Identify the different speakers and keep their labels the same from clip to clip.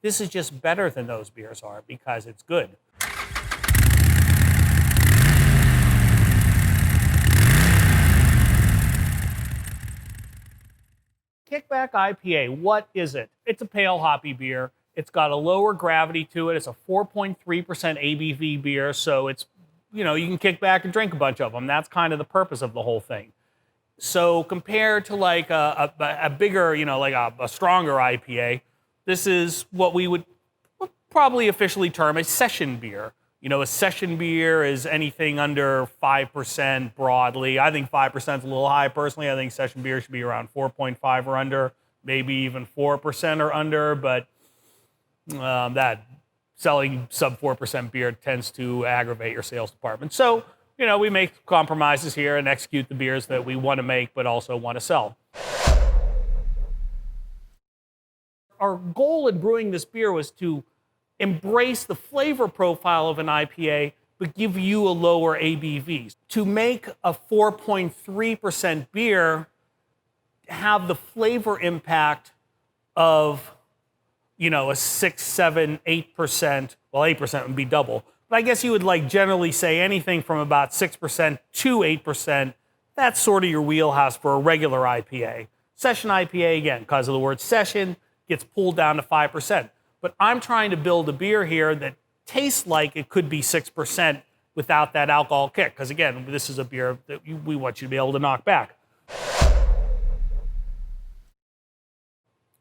Speaker 1: This is just better than those beers are because it's good. Kick Back IPA, what is it? It's a pale hoppy beer. It's got a lower gravity to it. It's a 4.3% ABV beer, so it's, you can kick back and drink a bunch of them. That's kind of the purpose of the whole thing. So compared to like a bigger, like a stronger IPA, this is what we would probably officially term a session beer. A session beer is anything under 5% broadly. I think 5% is a little high personally. I think session beer should be around 4.5 or under, maybe even 4% or under, but that selling sub 4% beer tends to aggravate your sales department. So, we make compromises here and execute the beers that we want to make but also want to sell. Our goal in brewing this beer was to embrace the flavor profile of an IPA, but give you a lower ABV. To make a 4.3% beer have the flavor impact of, a 6, 7, 8%. Well, 8% would be double. But I guess you would generally say anything from about 6% to 8%. That's sort of your wheelhouse for a regular IPA. Session IPA, again, because of the word session, gets pulled down to 5%. But I'm trying to build a beer here that tastes like it could be 6% without that alcohol kick. Because again, this is a beer that we want you to be able to knock back.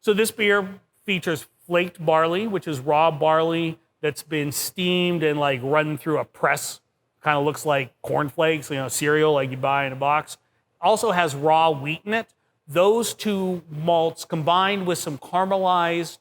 Speaker 1: So this beer features flaked barley, which is raw barley that's been steamed and run through a press. Kind of looks like cornflakes, cereal like you buy in a box. Also has raw wheat in it. Those two malts combined with some caramelized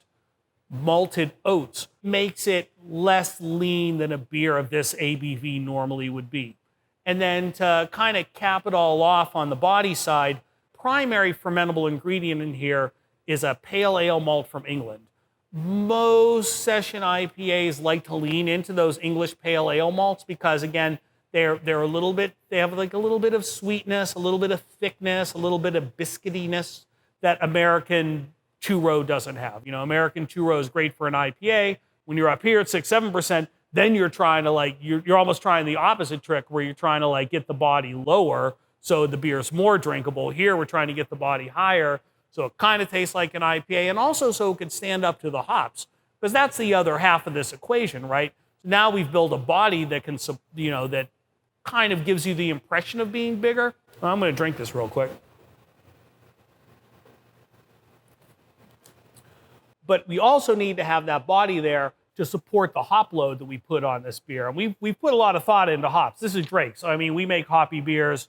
Speaker 1: malted oats makes it less lean than a beer of this ABV normally would be. And then to kind of cap it all off on the body side, primary fermentable ingredient in here is a pale ale malt from England. Most session IPAs like to lean into those English pale ale malts because again, they have a little bit of sweetness, a little bit of thickness, a little bit of biscuitiness that American two-row doesn't have. American two-row is great for an IPA. When you're up here at 6, 7%, then you're trying to you're almost trying the opposite trick where you're trying to get the body lower so the beer's more drinkable. Here we're trying to get the body higher so it kind of tastes like an IPA and also so it could stand up to the hops because that's the other half of this equation, right? Now we've built a body that can, that kind of gives you the impression of being bigger. I'm going to drink this real quick. But we also need to have that body there to support the hop load that we put on this beer. And we put a lot of thought into hops. This is Drake. So, we make hoppy beers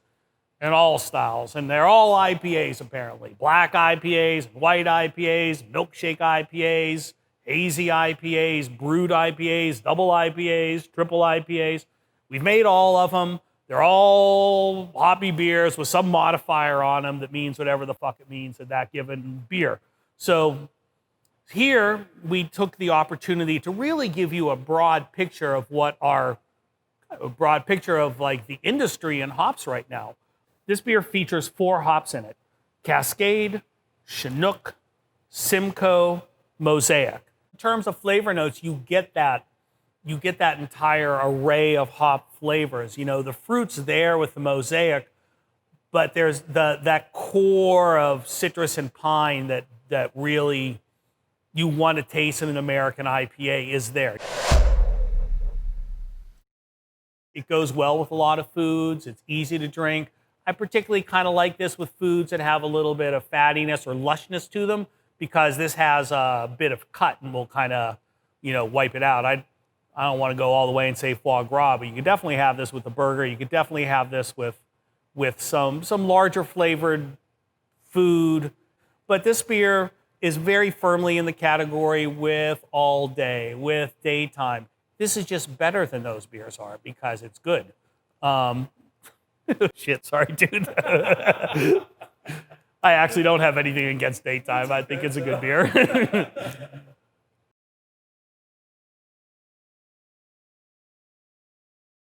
Speaker 1: in all styles. And they're all IPAs, apparently. Black IPAs, white IPAs, milkshake IPAs, hazy IPAs, brewed IPAs, double IPAs, triple IPAs. We've made all of them. They're all hoppy beers with some modifier on them that means whatever the fuck it means in that given beer. So here we took the opportunity to really give you a broad picture of the industry in hops right now. This beer features 4 hops in it: Cascade, Chinook, Simcoe, Mosaic. In terms of flavor notes, you get that entire array of hop flavors. The fruit's there with the Mosaic, but there's that core of citrus and pine that really you want to taste in an American IPA is there. It goes well with a lot of foods. It's easy to drink. I particularly kind of like this with foods that have a little bit of fattiness or lushness to them because this has a bit of cut and will kind of, wipe it out. I don't want to go all the way and say foie gras, but you could definitely have this with a burger. You could definitely have this with some larger flavored food. But this beer is very firmly in the category with all day, with daytime. This is just better than those beers are because it's good. Shit, sorry, dude. I actually don't have anything against daytime. I think it's a good beer.